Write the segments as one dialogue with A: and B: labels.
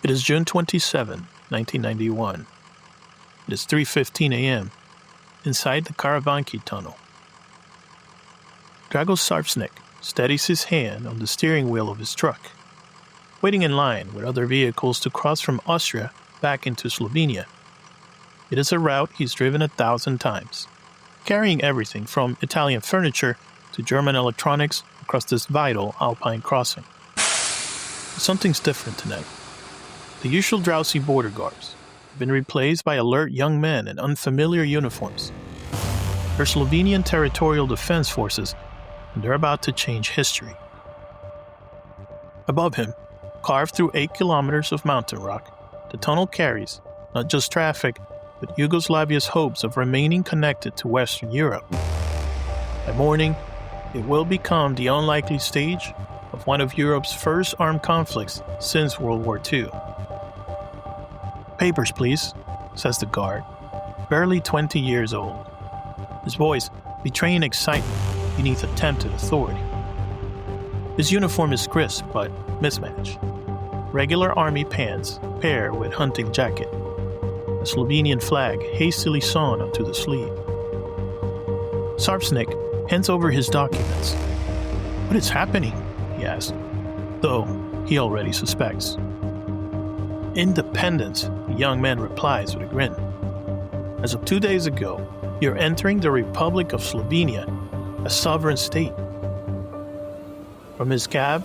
A: It is June 27, 1991. It is 3:15 a.m. inside the Karavanki tunnel. Drago Sarpsnik steadies his hand on the steering wheel of his truck, waiting in line with other vehicles to cross from Austria back into Slovenia. It is a route he's driven 1,000 times, carrying everything from Italian furniture to German electronics across this vital Alpine crossing. But something's different tonight. The usual drowsy border guards have been replaced by alert young men in unfamiliar uniforms. They're Slovenian territorial defense forces, and they're about to change history. Above him, carved through 8 kilometers of mountain rock, the tunnel carries not just traffic, but Yugoslavia's hopes of remaining connected to Western Europe. By morning, it will become the unlikely stage of one of Europe's first armed conflicts since World War II. "Papers, please," says the guard, barely 20 years old, his voice betraying excitement beneath attempted authority. His uniform is crisp but mismatched. Regular army pants pair with hunting jacket, a Slovenian flag hastily sewn onto the sleeve. Sarpsnik hands over his documents. "What is happening?" he asks, though he already suspects. "Independence," the young man replies with a grin. "As of 2 days ago, you're entering the Republic of Slovenia, a sovereign state." From his cab,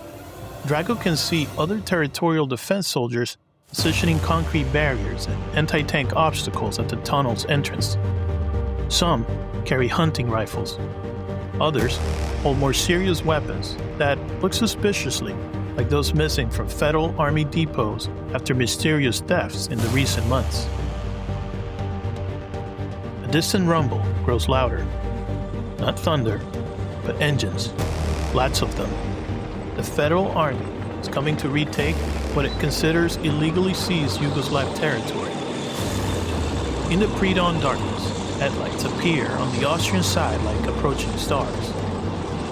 A: Drago can see other territorial defense soldiers positioning concrete barriers and anti-tank obstacles at the tunnel's entrance. Some carry hunting rifles. Others hold more serious weapons that look suspiciously like those missing from Federal Army depots after mysterious thefts in the recent months. A distant rumble grows louder. Not thunder, but engines. Lots of them. The Federal Army is coming to retake what it considers illegally seized Yugoslav territory. In the pre-dawn darkness, headlights appear on the Austrian side like approaching stars.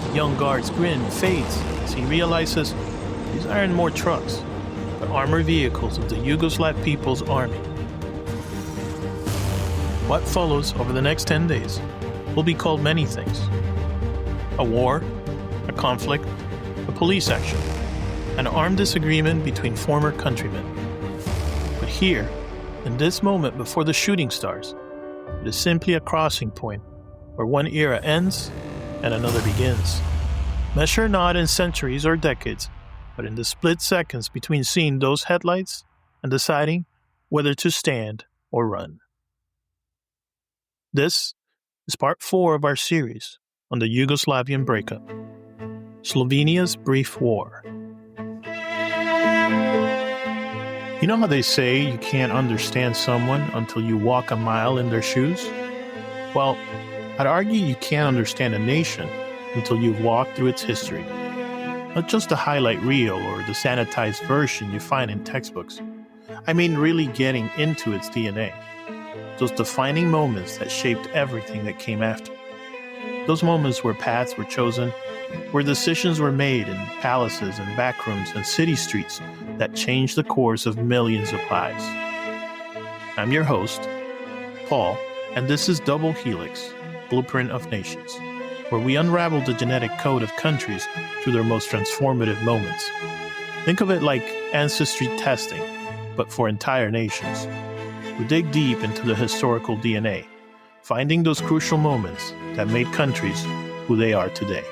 A: The young guard's grin fades as he realizes these aren't more trucks, but armored vehicles of the Yugoslav People's Army. What follows over the next 10 days will be called many things. A war, a conflict, a police action, an armed disagreement between former countrymen. But here, in this moment before the shooting stars, it is simply a crossing point where one era ends and another begins. Measure not in centuries or decades, but in the split seconds between seeing those headlights and deciding whether to stand or run. This is part 4 of our series on the Yugoslavian breakup, Slovenia's brief war. You know how they say you can't understand someone until you walk a mile in their shoes? Well, I'd argue you can't understand a nation until you've walked through its history. Not just the highlight reel or the sanitized version you find in textbooks. I mean really getting into its DNA. Those defining moments that shaped everything that came after. Those moments where paths were chosen, where decisions were made in palaces and backrooms and city streets that changed the course of millions of lives. I'm your host, Paul, and this is Double Helix, Blueprint of Nations, where we unravel the genetic code of countries through their most transformative moments. Think of it like ancestry testing, but for entire nations. We dig deep into the historical DNA, finding those crucial moments that made countries who they are today.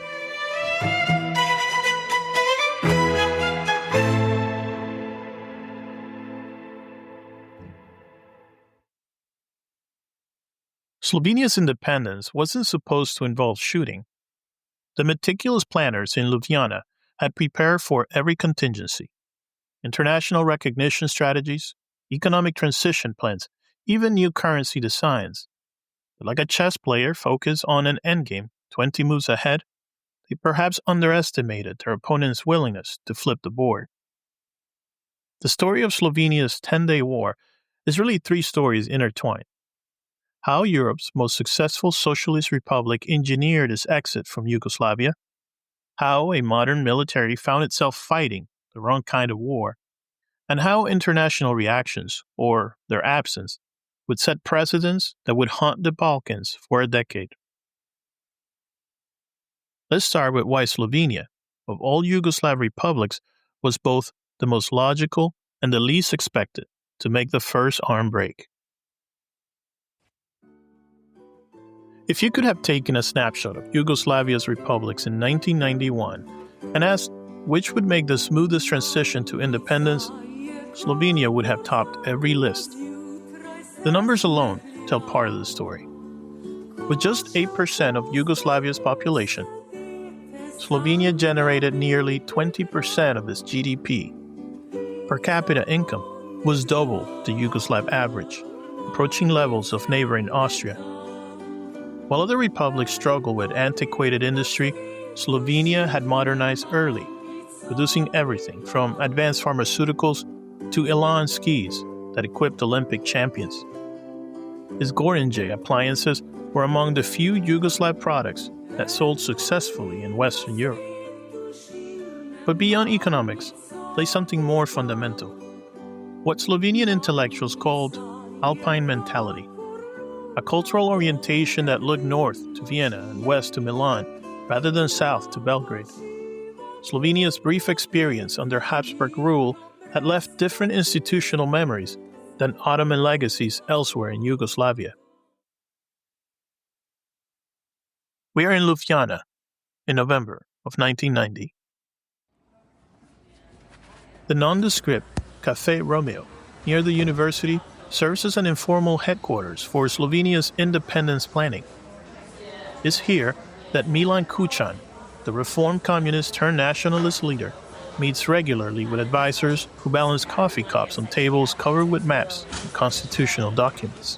A: Slovenia's independence wasn't supposed to involve shooting. The meticulous planners in Ljubljana had prepared for every contingency. International recognition strategies, economic transition plans, even new currency designs. But like a chess player focused on an endgame 20 moves ahead, they perhaps underestimated their opponent's willingness to flip the board. The story of Slovenia's 10-day war is really 3 stories intertwined. How Europe's most successful socialist republic engineered its exit from Yugoslavia, how a modern military found itself fighting the wrong kind of war, and how international reactions, or their absence, would set precedents that would haunt the Balkans for a decade. Let's start with why Slovenia, of all Yugoslav republics, was both the most logical and the least expected to make the first arm break. If you could have taken a snapshot of Yugoslavia's republics in 1991 and asked which would make the smoothest transition to independence, Slovenia would have topped every list. The numbers alone tell part of the story. With just 8% of Yugoslavia's population, Slovenia generated nearly 20% of its GDP. Per capita income was double the Yugoslav average, approaching levels of neighboring Austria. While other republics struggled with antiquated industry, Slovenia had modernized early, producing everything from advanced pharmaceuticals to Elan skis that equipped Olympic champions. Its Gorenje appliances were among the few Yugoslav products that sold successfully in Western Europe. But beyond economics lay something more fundamental, what Slovenian intellectuals called Alpine mentality, a cultural orientation that looked north to Vienna and west to Milan rather than south to Belgrade. Slovenia's brief experience under Habsburg rule had left different institutional memories than Ottoman legacies elsewhere in Yugoslavia. We are in Ljubljana in November of 1990. The nondescript Café Romeo near the university serves as an informal headquarters for Slovenia's independence planning. It's here that Milan Kučan, the reformed communist turned nationalist leader, meets regularly with advisors who balance coffee cups on tables covered with maps and constitutional documents.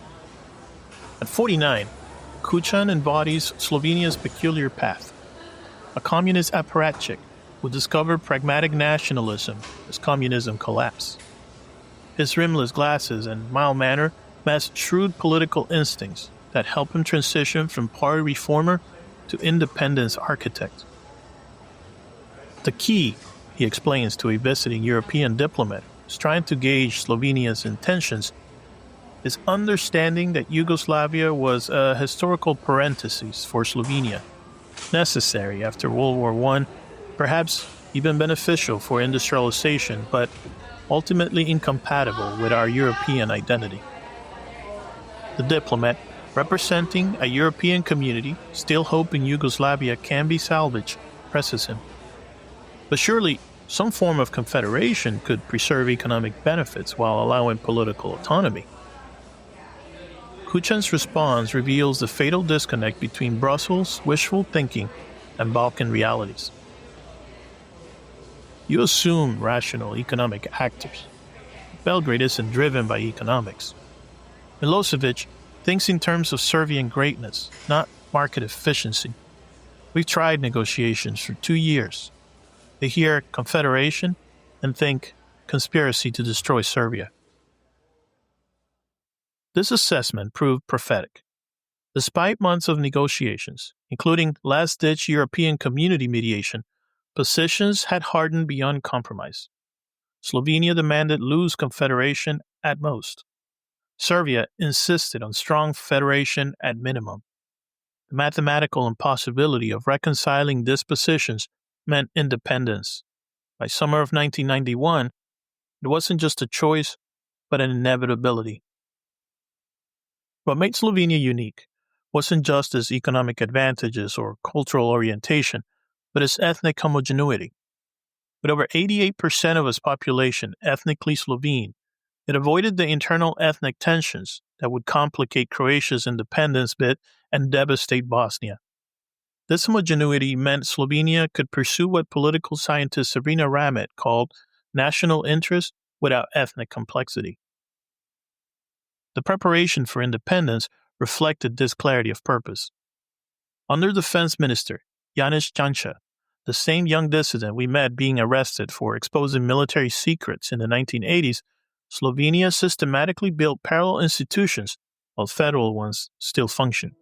A: At 49, Kučan embodies Slovenia's peculiar path, a communist apparatchik who discovered pragmatic nationalism as communism collapsed. His rimless glasses and mild manner mask shrewd political instincts that help him transition from party reformer to independence architect. The key, he explains to a visiting European diplomat who's trying to gauge Slovenia's intentions, is understanding that Yugoslavia was a historical parenthesis for Slovenia, necessary after World War I, perhaps even beneficial for industrialization, but ultimately incompatible with our European identity. The diplomat, representing a European community still hoping Yugoslavia can be salvaged, presses him. But surely some form of confederation could preserve economic benefits while allowing political autonomy. Kučan's response reveals the fatal disconnect between Brussels' wishful thinking and Balkan realities. You assume rational economic actors. Belgrade isn't driven by economics. Milosevic thinks in terms of Serbian greatness, not market efficiency. We've tried negotiations for 2 years. They hear confederation and think conspiracy to destroy Serbia. This assessment proved prophetic. Despite months of negotiations, including last-ditch European community mediation, positions had hardened beyond compromise. Slovenia demanded loose confederation at most. Serbia insisted on strong federation at minimum. The mathematical impossibility of reconciling these positions meant independence. By summer of 1991, it wasn't just a choice, but an inevitability. What made Slovenia unique wasn't just its economic advantages or cultural orientation, but its ethnic homogeneity. With over 88% of its population ethnically Slovene, it avoided the internal ethnic tensions that would complicate Croatia's independence bid and devastate Bosnia. This homogeneity meant Slovenia could pursue what political scientist Sabrina Ramet called national interest without ethnic complexity. The preparation for independence reflected this clarity of purpose. Under Defense Minister Janez Janša, the same young dissident we met being arrested for exposing military secrets in the 1980s, Slovenia systematically built parallel institutions while federal ones still function.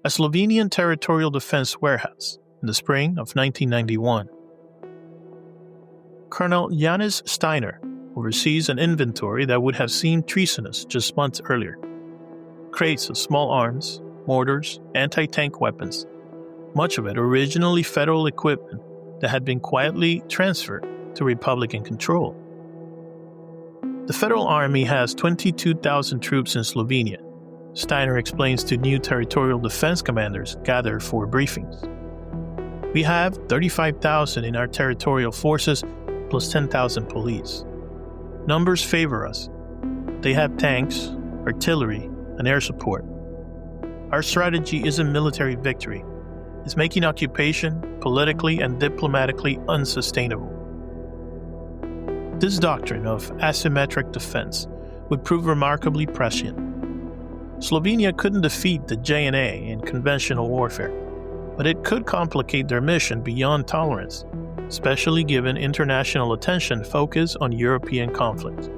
A: A Slovenian territorial defense warehouse in the spring of 1991. Colonel Janez Steiner oversees an inventory that would have seemed treasonous just months earlier. Crates of small arms, mortars, anti-tank weapons, much of it originally federal equipment that had been quietly transferred to Republican control. The federal army has 22,000 troops in Slovenia, Steiner explains to new territorial defense commanders gathered for briefings. We have 35,000 in our territorial forces plus 10,000 police. Numbers favor us. They have tanks, artillery, and air support. Our strategy isn't military victory. It's making occupation politically and diplomatically unsustainable. This doctrine of asymmetric defense would prove remarkably prescient. Slovenia couldn't defeat the JNA in conventional warfare, but it could complicate their mission beyond tolerance, especially given international attention focused on European conflict.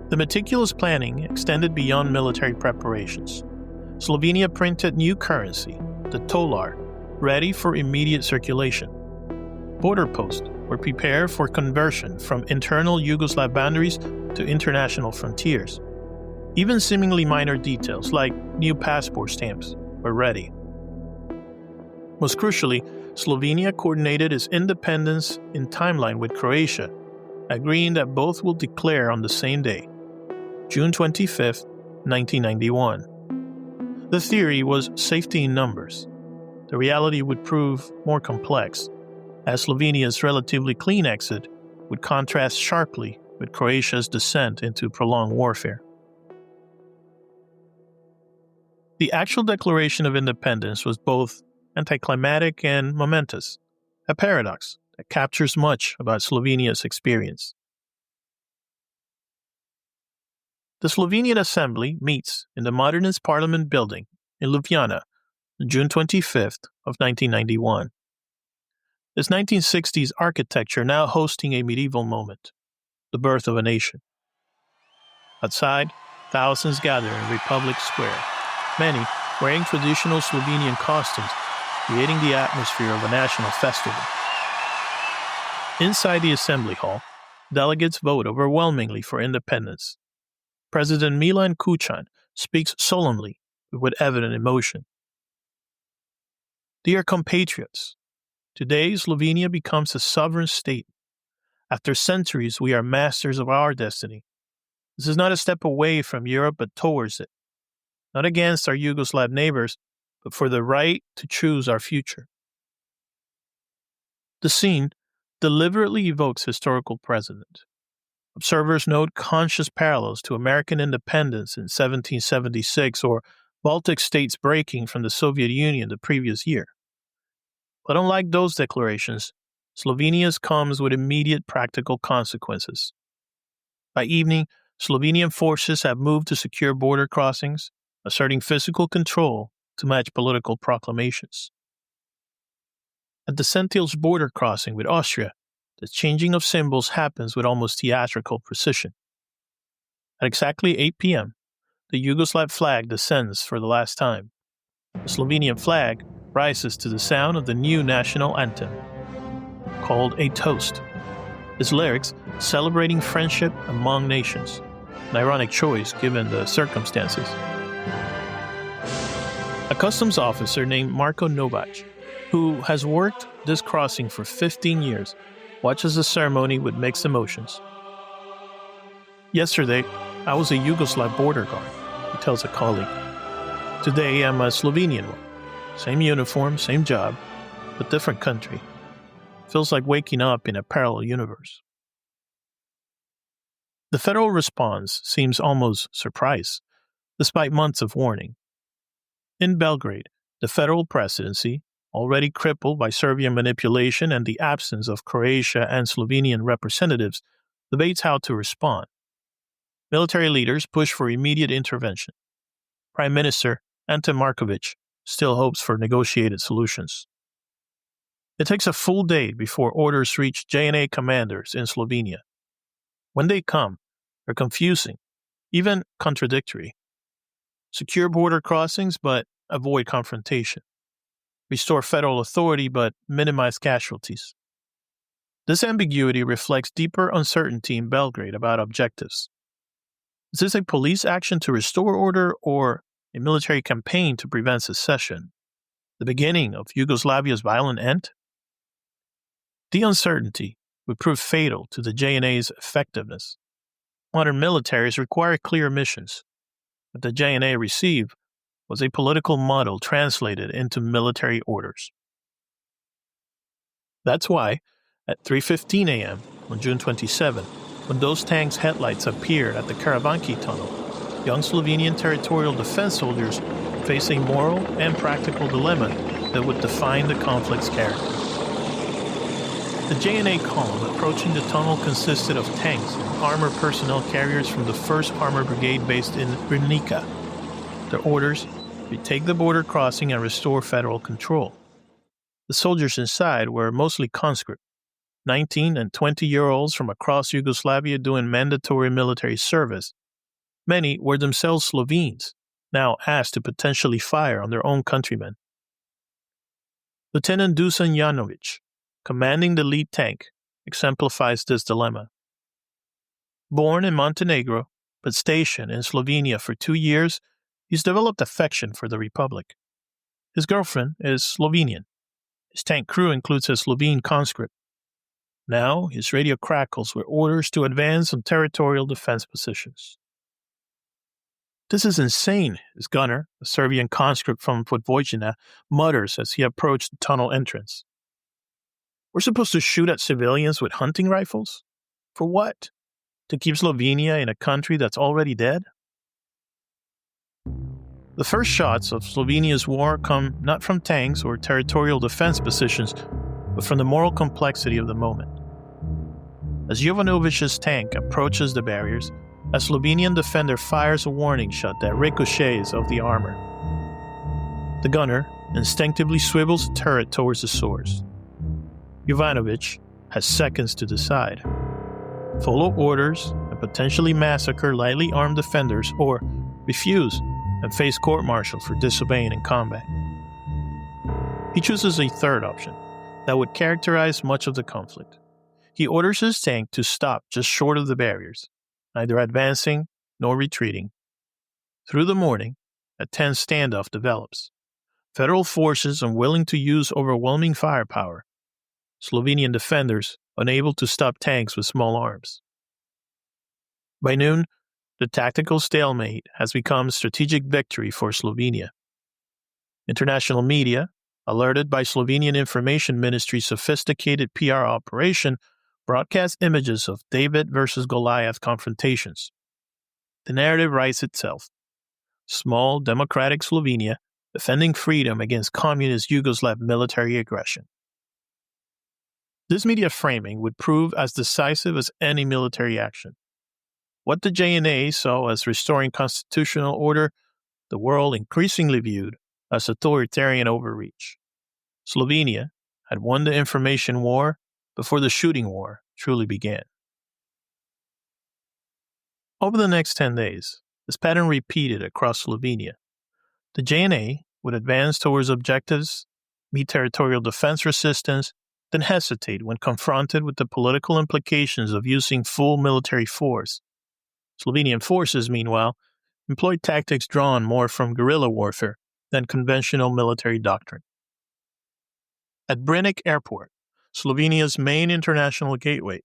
A: The meticulous planning extended beyond military preparations. Slovenia printed new currency, the tolar, ready for immediate circulation. Border posts were prepared for conversion from internal Yugoslav boundaries to international frontiers. Even seemingly minor details like new passport stamps were ready. Most crucially, Slovenia coordinated its independence in timeline with Croatia, agreeing that both will declare on the same day, June 25, 1991. The theory was safety in numbers. The reality would prove more complex, as Slovenia's relatively clean exit would contrast sharply with Croatia's descent into prolonged warfare. The actual declaration of independence was both anticlimactic and momentous, a paradox that captures much about Slovenia's experience. The Slovenian Assembly meets in the Modernist Parliament building in Ljubljana on June 25th of 1991. This 1960s architecture now hosting a medieval moment, the birth of a nation. Outside, thousands gather in Republic Square, many wearing traditional Slovenian costumes, creating the atmosphere of a national festival. Inside the assembly hall, delegates vote overwhelmingly for independence. President Milan Kučan speaks solemnly but with evident emotion. Dear compatriots, today Slovenia becomes a sovereign state. After centuries, we are masters of our destiny. This is not a step away from Europe, but towards it. Not against our Yugoslav neighbors, but for the right to choose our future. The scene deliberately evokes historical precedent. Observers note conscious parallels to American independence in 1776 or Baltic states breaking from the Soviet Union the previous year. But unlike those declarations, Slovenia's comes with immediate practical consequences. By evening, Slovenian forces have moved to secure border crossings, asserting physical control to match political proclamations. At the Sentilj border crossing with Austria, the changing of symbols happens with almost theatrical precision. At exactly 8 p.m., the Yugoslav flag descends for the last time. The Slovenian flag rises to the sound of the new national anthem, called A Toast. Its lyrics celebrating friendship among nations, an ironic choice given the circumstances. A customs officer named Marko Novac, who has worked this crossing for 15 years, watches the ceremony with mixed emotions. Yesterday, I was a Yugoslav border guard, he tells a colleague. Today, I'm a Slovenian one. Same uniform, same job, but different country. Feels like waking up in a parallel universe. The federal response seems almost surprised, despite months of warning. In Belgrade, the federal presidency, already crippled by Serbian manipulation and the absence of Croatia and Slovenian representatives, debates how to respond. Military leaders push for immediate intervention. Prime Minister Ante Markovic still hopes for negotiated solutions. It takes a full day before orders reach JNA commanders in Slovenia. When they come, they're confusing, even contradictory. Secure border crossings, but avoid confrontation. Restore federal authority, but minimize casualties. This ambiguity reflects deeper uncertainty in Belgrade about objectives. Is this a police action to restore order or a military campaign to prevent secession? The beginning of Yugoslavia's violent end? The uncertainty would prove fatal to the JNA's effectiveness. Modern militaries require clear missions. What the JNA received was a political model translated into military orders. That's why, at 3:15 a.m. on June 27, when those tanks' headlights appeared at the Karavanki tunnel, young Slovenian territorial defense soldiers faced a moral and practical dilemma that would define the conflict's character. The JNA column approaching the tunnel consisted of tanks and armored personnel carriers from the 1st Armored Brigade based in Brnica. Their orders: retake the border crossing and restore federal control. The soldiers inside were mostly conscript, 19 and 20-year-olds from across Yugoslavia doing mandatory military service. Many were themselves Slovenes, now asked to potentially fire on their own countrymen. Lieutenant Dusan Janovic, commanding the lead tank, exemplifies this dilemma. Born in Montenegro, but stationed in Slovenia for 2 years, he's developed affection for the Republic. His girlfriend is Slovenian. His tank crew includes a Slovene conscript. Now, his radio crackles with orders to advance on territorial defense positions. This is insane, his gunner, a Serbian conscript from Podvojina, mutters as he approached the tunnel entrance. We're supposed to shoot at civilians with hunting rifles? For what? To keep Slovenia in a country that's already dead? The first shots of Slovenia's war come not from tanks or territorial defense positions, but from the moral complexity of the moment. As Jovanovic's tank approaches the barriers, a Slovenian defender fires a warning shot that ricochets off the armor. The gunner instinctively swivels the turret towards the source. Jovanovic has seconds to decide: follow orders and potentially massacre lightly armed defenders, or refuse and face court-martial for disobeying in combat. He chooses a third option that would characterize much of the conflict. He orders his tank to stop just short of the barriers, neither advancing nor retreating. Through the morning, a tense standoff develops. Federal forces unwilling to use overwhelming firepower. Slovenian defenders unable to stop tanks with small arms. By noon, the tactical stalemate has become strategic victory for Slovenia. International media, alerted by Slovenian Information Ministry's sophisticated PR operation, broadcast images of David versus Goliath confrontations. The narrative writes itself. Small, democratic Slovenia defending freedom against communist Yugoslav military aggression. This media framing would prove as decisive as any military action. What the JNA saw as restoring constitutional order, the world increasingly viewed as authoritarian overreach. Slovenia had won the information war before the shooting war truly began. Over the next 10 days, this pattern repeated across Slovenia. The JNA would advance towards objectives, meet territorial defense resistance, then hesitate when confronted with the political implications of using full military force. Slovenian forces, meanwhile, employed tactics drawn more from guerrilla warfare than conventional military doctrine. At Brenik Airport, Slovenia's main international gateway,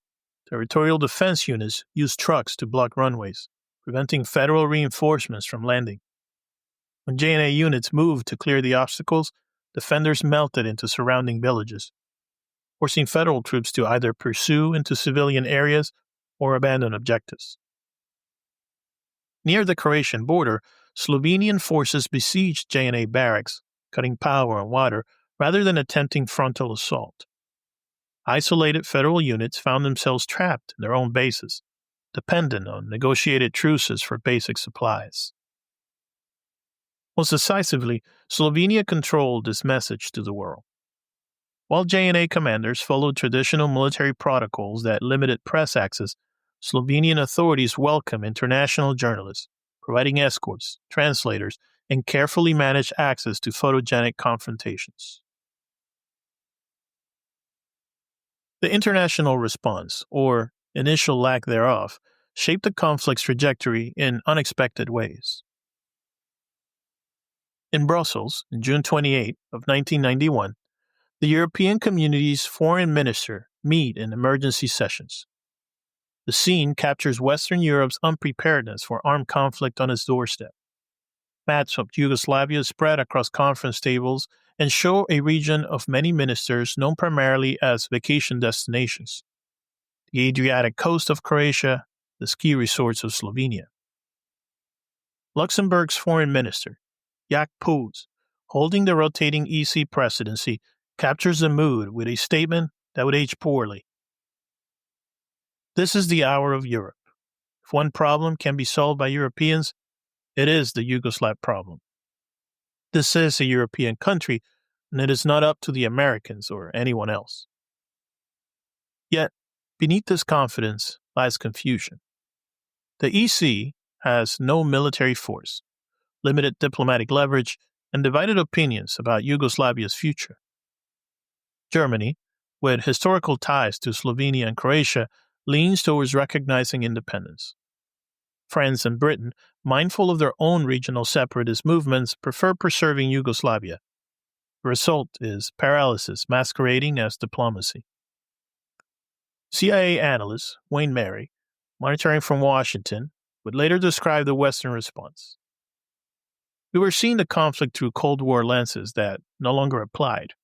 A: territorial defense units used trucks to block runways, preventing federal reinforcements from landing. When JNA units moved to clear the obstacles, defenders melted into surrounding villages, forcing federal troops to either pursue into civilian areas or abandon objectives. Near the Croatian border, Slovenian forces besieged JNA barracks, cutting power and water rather than attempting frontal assault. Isolated federal units found themselves trapped in their own bases, dependent on negotiated truces for basic supplies. Most decisively, Slovenia controlled this message to the world. While JNA commanders followed traditional military protocols that limited press access, Slovenian authorities welcomed international journalists, providing escorts, translators, and carefully managed access to photogenic confrontations. The international response, or initial lack thereof, shaped the conflict's trajectory in unexpected ways. In Brussels, on June 28 of 1991, the European Community's foreign minister meet in emergency sessions. The scene captures Western Europe's unpreparedness for armed conflict on its doorstep. Maps of Yugoslavia spread across conference tables and show a region of many ministers known primarily as vacation destinations. The Adriatic coast of Croatia, the ski resorts of Slovenia. Luxembourg's foreign minister, Jaak Poes, holding the rotating EC presidency, captures the mood with a statement that would age poorly. This is the hour of Europe. If one problem can be solved by Europeans, it is the Yugoslav problem. This is a European country, and it is not up to the Americans or anyone else. Yet, beneath this confidence lies confusion. The EC has no military force, limited diplomatic leverage, and divided opinions about Yugoslavia's future. Germany, with historical ties to Slovenia and Croatia, leans towards recognizing independence. France and Britain, mindful of their own regional separatist movements, prefer preserving Yugoslavia. The result is paralysis masquerading as diplomacy. CIA analyst Wayne Mary, monitoring from Washington, would later describe the Western response. We were seeing the conflict through Cold War lenses that no longer applied.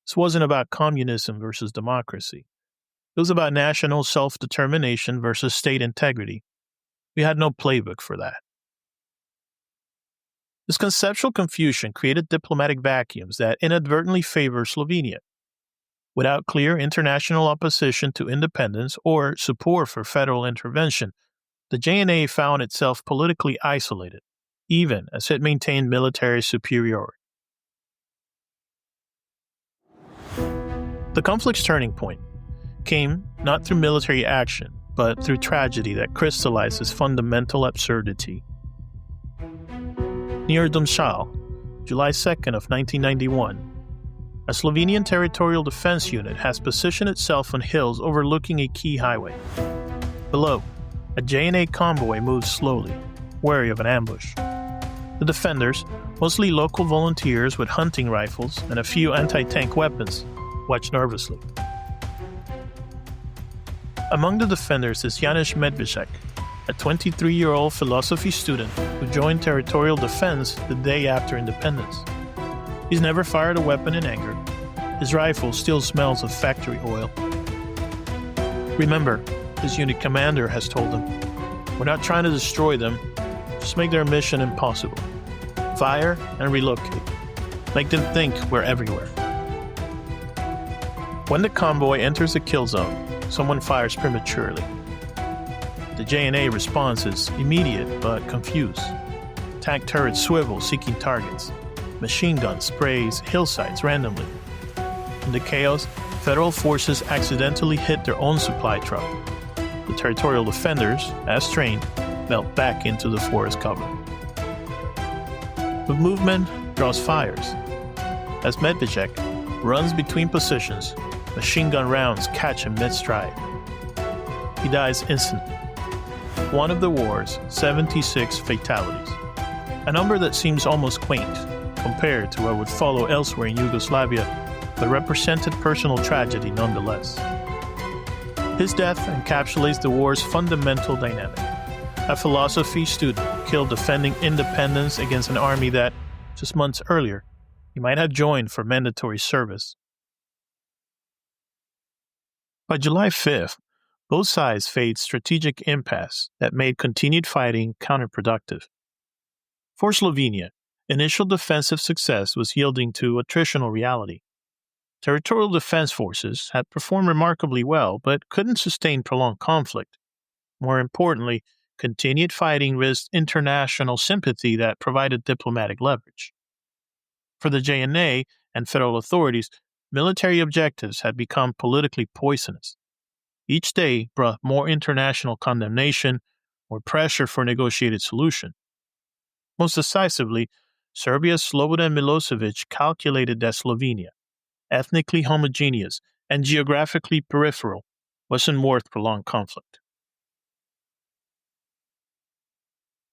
A: This wasn't about communism versus democracy. It was about national self-determination versus state integrity. We had no playbook for that. This conceptual confusion created diplomatic vacuums that inadvertently favor Slovenia. Without clear international opposition to independence or support for federal intervention, the JNA found itself politically isolated, even as it maintained military superiority. The conflict's turning point came not through military action, but through tragedy that crystallizes fundamental absurdity. Near Domšal, July 2nd of 1991, a Slovenian territorial defense unit has positioned itself on hills overlooking a key highway. Below, a JNA convoy moves slowly, wary of an ambush. The defenders, mostly local volunteers with hunting rifles and a few anti-tank weapons, watch nervously. Among the defenders is Janez Medvešek, a 23-year-old philosophy student who joined territorial defense the day after independence. He's never fired a weapon in anger. His rifle still smells of factory oil. Remember, his unit commander has told him, "We're not trying to destroy them, just make their mission impossible. Fire and relocate. Make them think we're everywhere." When the convoy enters the kill zone, someone fires prematurely. The JNA response is immediate but confused. Tank turrets swivel seeking targets. Machine gun sprays hillsides randomly. In the chaos, federal forces accidentally hit their own supply truck. The territorial defenders, as trained, melt back into the forest cover. The movement draws fires. As Medvešek runs between positions, machine gun rounds catch him mid-stride. He dies instantly. One of the war's 76 fatalities, a number that seems almost quaint compared to what would follow elsewhere in Yugoslavia, but represented personal tragedy nonetheless. His death encapsulates the war's fundamental dynamic. A philosophy student killed defending independence against an army that, just months earlier, he might have joined for mandatory service. By July 5th, both sides faced strategic impasse that made continued fighting counterproductive. For Slovenia, initial defensive success was yielding to attritional reality. Territorial defense forces had performed remarkably well, but couldn't sustain prolonged conflict. More importantly, continued fighting risked international sympathy that provided diplomatic leverage. For the JNA and federal authorities, military objectives had become politically poisonous. Each day brought more international condemnation or pressure for a negotiated solution. Most decisively, Serbia's Slobodan Milosevic calculated that Slovenia, ethnically homogeneous and geographically peripheral, wasn't worth prolonged conflict.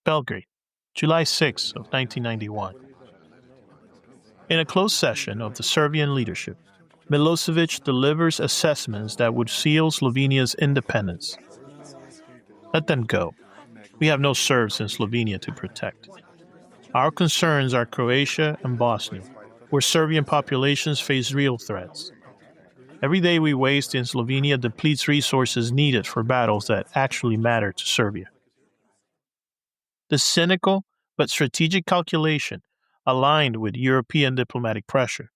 A: Belgrade, July 6 of 1991. In a closed session of the Serbian leadership, Milosevic delivers assessments that would seal Slovenia's independence. Let them go. We have no Serbs in Slovenia to protect. Our concerns are Croatia and Bosnia, where Serbian populations face real threats. Every day we waste in Slovenia depletes resources needed for battles that actually matter to Serbia. The cynical but strategic calculation aligned with European diplomatic pressure.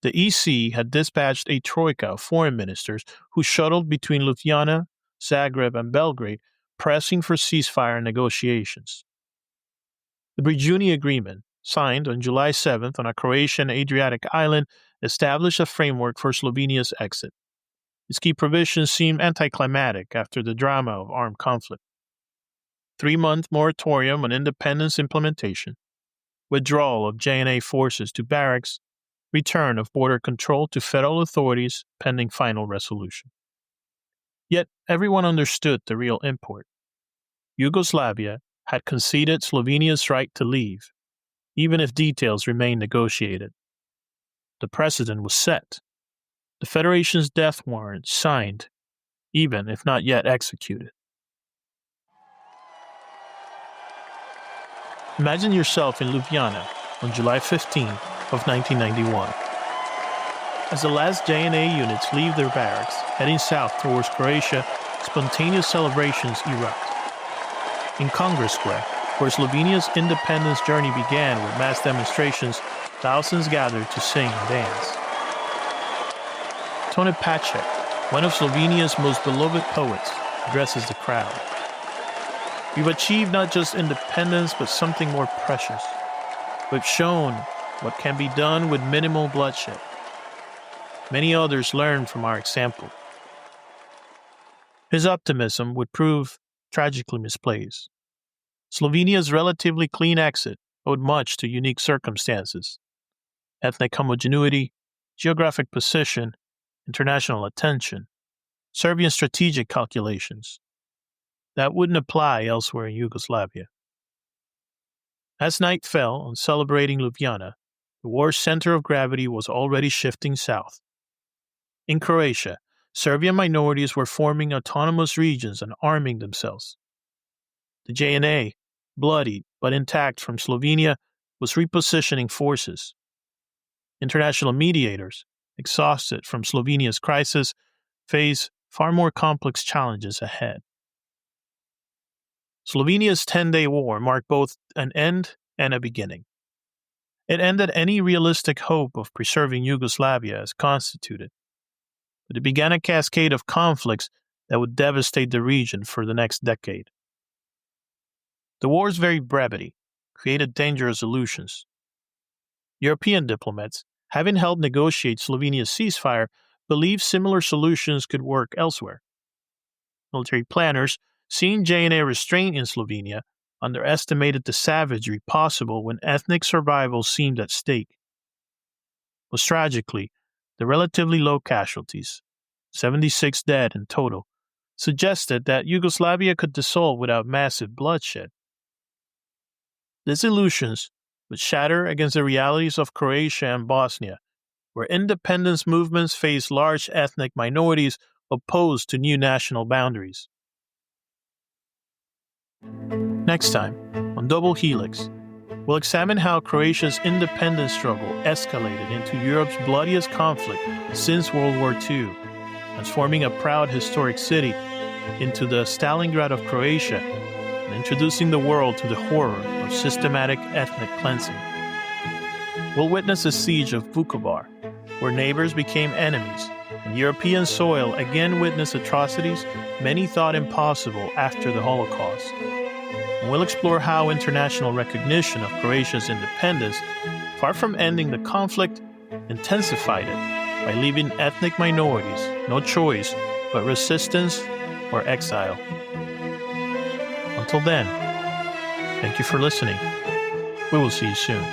A: The EC had dispatched a troika of foreign ministers who shuttled between Ljubljana, Zagreb, and Belgrade, pressing for ceasefire negotiations. The Brijuni Agreement, signed on July 7th on a Croatian Adriatic island, established a framework for Slovenia's exit. Its key provisions seemed anticlimactic after the drama of armed conflict. 3-month moratorium on independence implementation, withdrawal of JNA forces to barracks, return of border control to federal authorities pending final resolution. Yet everyone understood the real import. Yugoslavia had conceded Slovenia's right to leave, even if details remained negotiated. The precedent was set. The Federation's death warrant signed, even if not yet executed. Imagine yourself in Ljubljana on July 15 of 1991. As the last JNA units leave their barracks, heading south towards Croatia, spontaneous celebrations erupt. In Congress Square, where Slovenia's independence journey began with mass demonstrations, thousands gathered to sing and dance. Tone Pacek, one of Slovenia's most beloved poets, addresses the crowd. We've achieved not just independence, but something more precious. We've shown what can be done with minimal bloodshed. Many others learned from our example. His optimism would prove tragically misplaced. Slovenia's relatively clean exit owed much to unique circumstances: ethnic homogeneity, geographic position, international attention, Serbian strategic calculations. That wouldn't apply elsewhere in Yugoslavia. As night fell on celebrating Ljubljana, the war's center of gravity was already shifting south. In Croatia, Serbian minorities were forming autonomous regions and arming themselves. The JNA, bloodied but intact from Slovenia, was repositioning forces. International mediators, exhausted from Slovenia's crisis, face far more complex challenges ahead. Slovenia's 10-day war marked both an end and a beginning. It ended any realistic hope of preserving Yugoslavia as constituted, but it began a cascade of conflicts that would devastate the region for the next decade. The war's very brevity created dangerous illusions. European diplomats, having helped negotiate Slovenia's ceasefire, believed similar solutions could work elsewhere. Military planners, seeing JNA restraint in Slovenia, underestimated the savagery possible when ethnic survival seemed at stake. Most tragically, the relatively low casualties, 76 dead in total, suggested that Yugoslavia could dissolve without massive bloodshed. These illusions would shatter against the realities of Croatia and Bosnia, where independence movements faced large ethnic minorities opposed to new national boundaries. Next time, on Double Helix, we'll examine how Croatia's independence struggle escalated into Europe's bloodiest conflict since World War II, transforming a proud historic city into the Stalingrad of Croatia and introducing the world to the horror of systematic ethnic cleansing. We'll witness the siege of Vukovar, where neighbors became enemies, and European soil again witnessed atrocities many thought impossible after the Holocaust. And we'll explore how international recognition of Croatia's independence, far from ending the conflict, intensified it by leaving ethnic minorities no choice but resistance or exile. Until then, thank you for listening. We will see you soon.